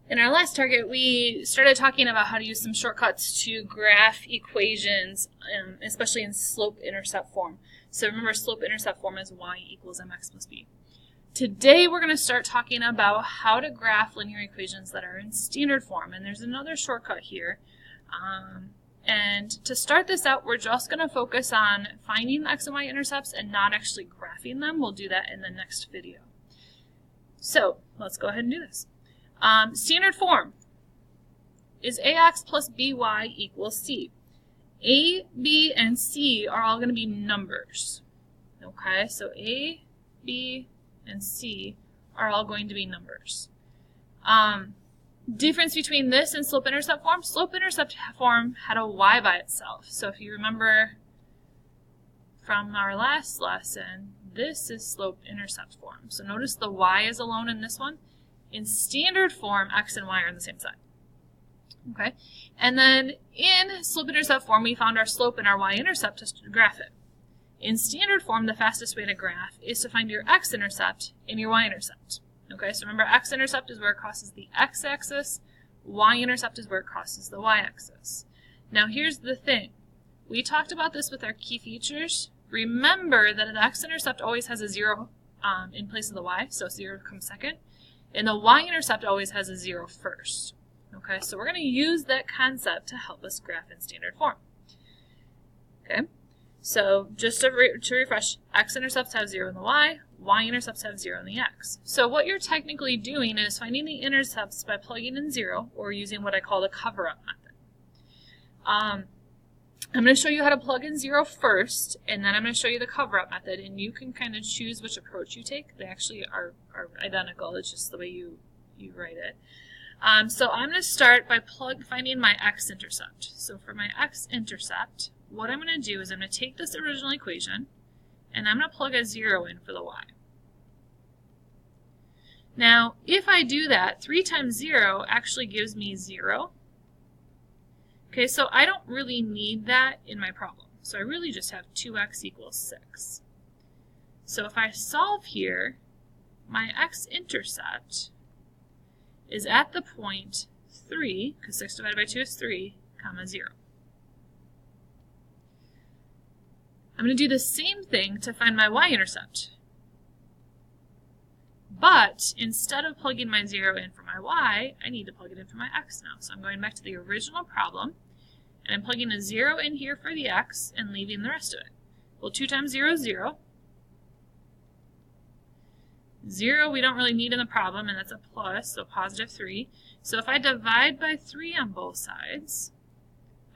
In our last target, we started talking about how to use some shortcuts to graph equations, especially in slope-intercept form. So remember, slope-intercept form is y equals mx plus b. Today, we're going to start talking about how to graph linear equations that are in standard form. And there's another shortcut here. And to start this out, we're just going to focus on finding the x and y intercepts and not actually graphing them. We'll do that in the next video. So let's go ahead and do this. Standard form is ax plus by equals c. A, b, and c are all going to be numbers. Okay, so a, b, and c are all going to be numbers. Difference between this and slope-intercept form. Slope-intercept form had a y by itself. So if you remember from our last lesson, this is slope-intercept form. So notice the y is alone in this one. In standard form, x and y are on the same side. Okay, and then in slope-intercept form, we found our slope and our y-intercept to graph it. In standard form, the fastest way to graph is to find your x-intercept and your y-intercept. Okay, so remember, x-intercept is where it crosses the x-axis, y-intercept is where it crosses the y-axis. Now here's the thing. We talked about this with our key features. Remember that the x-intercept always has a 0 in place of the y, so 0 comes second, and the y-intercept always has a 0 first. Okay, so we're going to use that concept to help us graph in standard form. Okay, so just to refresh, x-intercepts have 0 in the y, y-intercepts have 0 in the x. So what you're technically doing is finding the intercepts by plugging in 0 or using what I call the cover-up method. I'm going to show you how to plug in 0 first, and then I'm going to show you the cover-up method, and you can kind of choose which approach you take. They actually are identical. It's just the way you write it. So I'm going to start by finding my x-intercept. So for my x-intercept, what I'm going to do is I'm going to take this original equation, and I'm going to plug a 0 in for the y. Now, if I do that, 3 times 0 actually gives me 0. Okay, so I don't really need that in my problem. So I really just have 2x equals 6. So if I solve here, my x-intercept is at the point 3, because 6 divided by 2 is 3, comma 0. I'm going to do the same thing to find my y-intercept. But instead of plugging my 0 in for my y, I need to plug it in for my x now. So I'm going back to the original problem, and I'm plugging a 0 in here for the x and leaving the rest of it. Well, 2 times 0 is 0. 0 we don't really need in the problem, and that's a plus, so positive 3. So if I divide by 3 on both sides,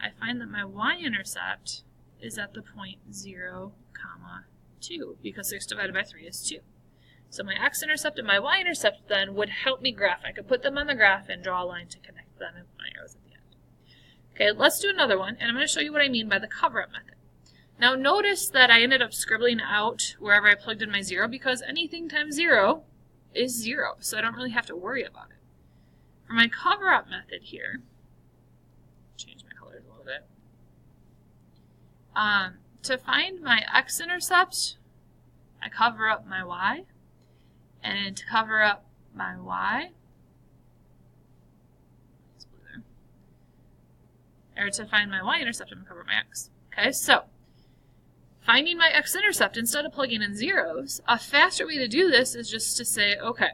I find that my y-intercept is at the point 0, comma 2, because 6 divided by 3 is 2. So my x-intercept and my y-intercept then would help me graph. I could put them on the graph and draw a line to connect them and my arrows at the end. Okay, let's do another one, and I'm going to show you what I mean by the cover-up method. Now notice that I ended up scribbling out wherever I plugged in my 0 because anything times 0 is 0, so I don't really have to worry about it. For my cover-up method here, change my colors a little bit. To find my x-intercept, I cover up my y, and to cover up my y, or to find my y-intercept, I'm going to cover up my x. Okay, so finding my x-intercept instead of plugging in zeros, a faster way to do this is just to say, okay,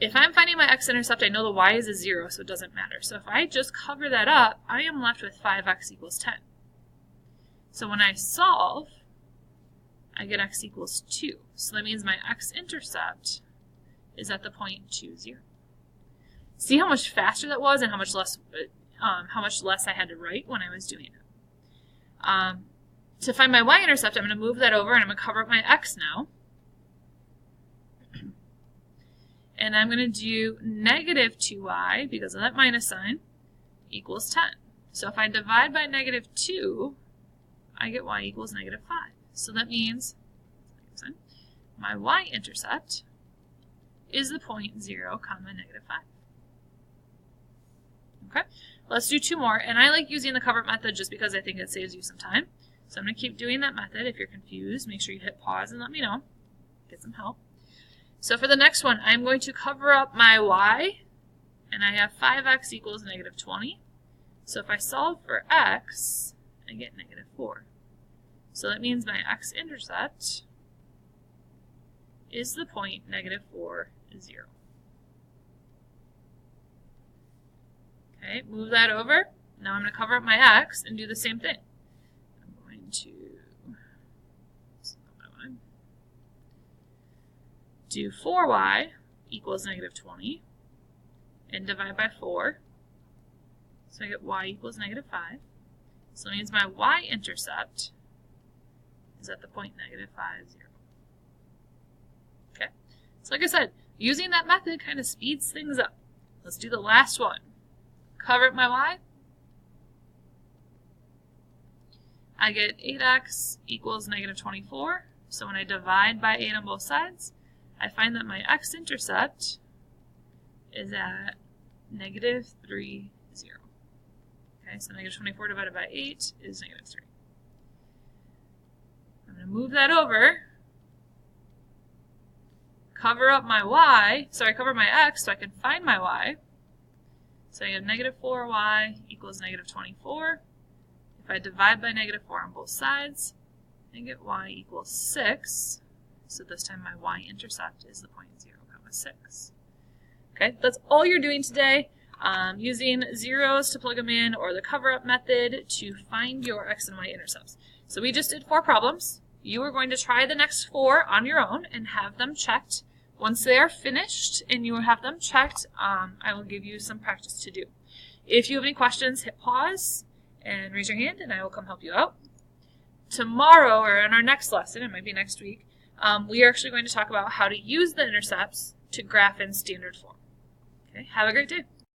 if I'm finding my x-intercept, I know the y is a 0, so it doesn't matter. So if I just cover that up, I am left with 5x equals 10. So when I solve, I get x equals 2. So that means my x-intercept is at the point 2, 0. See how much faster that was and how much less I had to write when I was doing it. To find my y-intercept, I'm going to move that over and I'm going to cover up my x now. And I'm going to do negative 2y, because of that minus sign, equals 10. So if I divide by negative 2, I get y equals negative 5. So that means my y-intercept is the point 0, comma, negative 5. Okay, let's do 2 more. And I like using the cover-up method just because I think it saves you some time. So I'm going to keep doing that method. If you're confused, make sure you hit pause and let me know. Get some help. So for the next one, I'm going to cover up my y and I have 5x equals negative 20. So if I solve for x, I get negative 4. So that means my x-intercept is the point negative 4 is 0. Okay, move that over. Now I'm going to cover up my x and do the same thing. I'm going to do 4y equals negative 20 and divide by 4. So I get y equals negative 5. So that means my y-intercept is at the point negative 5, 0. Okay, so like I said, using that method kind of speeds things up. Let's do the last one. Cover up my y. I get 8x equals negative 24. So when I divide by 8 on both sides, I find that my x-intercept is at negative 3, 0. Okay, so negative 24 divided by 8 is negative 3. I'm going to move that over, cover up my y, cover my x so I can find my y. So I have negative 4y equals negative 24. If I divide by negative 4 on both sides, I get y equals 6. So this time my y-intercept is the point 0, 6. Okay, that's all you're doing today. Using zeros to plug them in or the cover-up method to find your x and y intercepts. So we just did 4 problems. You are going to try the next 4 on your own and have them checked. Once they are finished and you have them checked, I will give you some practice to do. If you have any questions, hit pause and raise your hand and I will come help you out. Tomorrow, or in our next lesson, it might be next week, we are actually going to talk about how to use the intercepts to graph in standard form. Okay, have a great day.